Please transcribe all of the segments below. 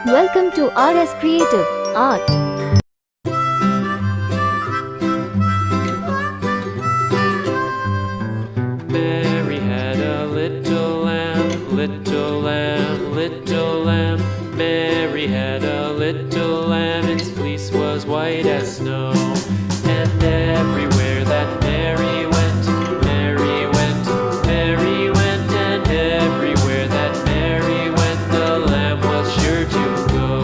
Welcome to RS Creative Art. Mary had a little lamb, little lamb, little lamb. Mary had a little lamb, its fleece was white as snow. And everywhere that Mary went, Mary went, Mary went. And everywhere that Mary went, the lamb was sure to go.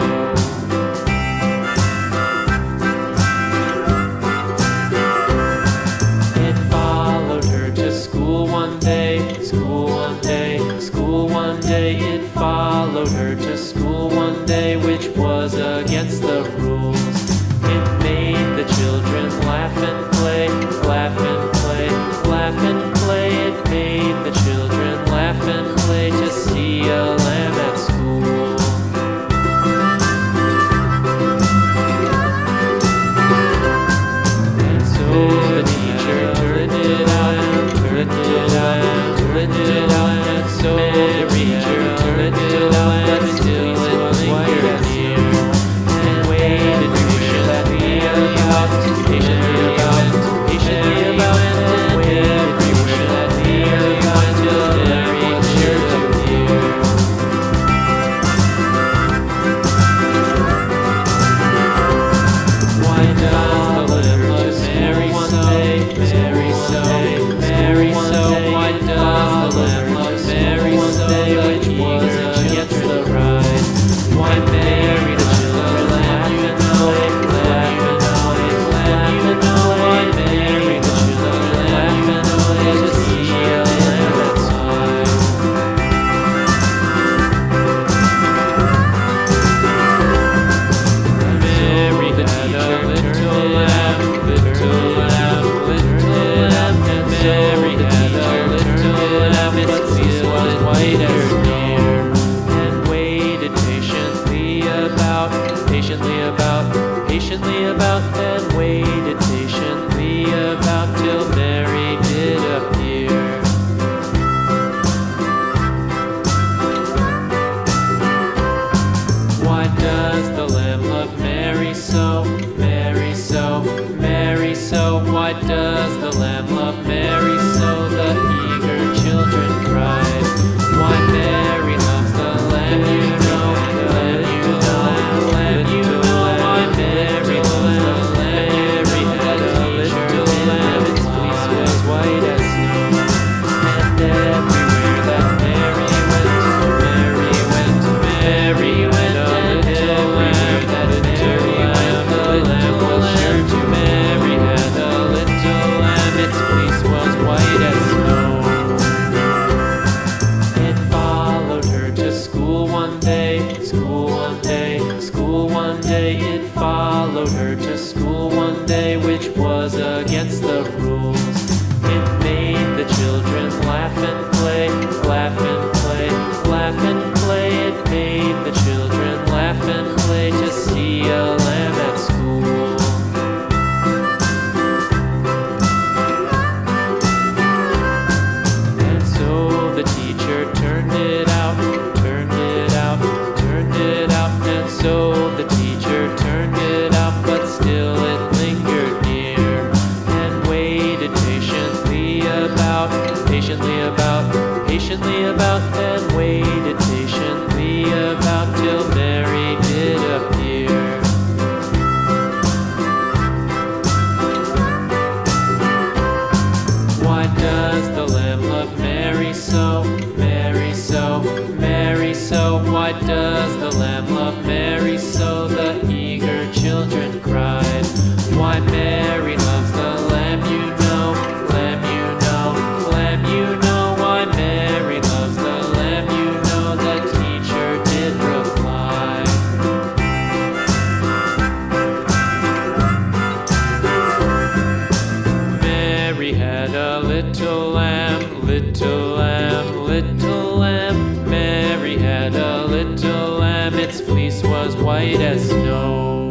It followed her to school one day, school one day, school one day. It followed her to school one day, which was against the rules. It made the children laugh and play, laugh and play, laugh and play. It made the children laugh and play to see a lamb at school. And so the teacher turned it out, turned it out, turned it out. And so the teacher turned it out, but still it lingered near. And waited patiently about, patiently about, patiently about. And waited patiently about till Mary was sure to appear. Why does the lamb love Mary so, Mary so, Mary so? Why does the lamb love Mary so, which was against the pride? Why Mary the children laugh and play, laugh and play, laugh and play? Why Mary the children laugh and play to see a lamb outside? Mary the teacher little lamb, little lamb, little lamb. And Mary had a little lamb, its fleece was white as snow. And waited patiently about, patiently about, patiently about. And waited patiently about till Mary did appear. Why does the lamb love Mary so, Mary so, Mary so? Why does the lamb love Mary so? The eager children cried. Why Mary loves the lamb, you know, lamb, you know, lamb, you know. Why Mary loves the lamb? Mary had a little lamb, its fleece was white as snow. And everywhere that Mary went, Mary went, Mary went. And everywhere that Mary went, the lamb was sure to. Mary had a little lamb, its fleece was white as snow. It followed her to school one day, school one day, school one day. It followed her to school one day, which was against the rules. It made the children laugh and play, laugh and play, laugh and play. It made the children laugh and play to see a lamb at school. And so the teacher turned it out, turned it out, turned it out. And so the teacher turned it out, but still it lingered near. And waited patiently about, patiently about, patiently about. And waited patiently about till Mary did appear. Why does the lamb love Mary so, Mary so, Mary so? Why does the lamb love Mary so? The eager children cried. Why Mary loves the lamb, you know, lamb, you know, lamb, you know. Why Mary loves the lamb, you know. The teacher did reply. Mary had a little lamb, little lamb, little lamb. Mary had a little lamb, its fleece was white as snow.